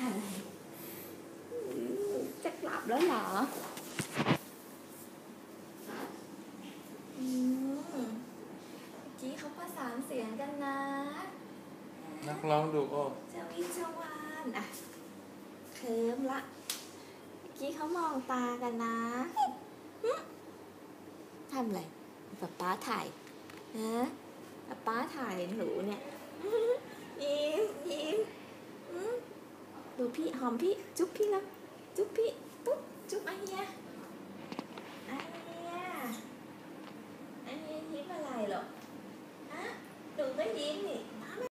อะไรจะกลับแล้วเหรอกี้เขาประสานเสียงกันนะนักร้องดูโอเจ้าวิชวานอ่ะเคิมละกี้เขามองตากันนะทำอะไรป๊าถ่ายนะป๊าถ่ายหนูเนี่ยยิ้มดูพี่หอมพี่จุ๊บพี่แล้วจุ๊บพี่ปุ๊บจุ๊บไอเฮียยิ้มอะไรหรอฮะหนูก็ยิ้มนี่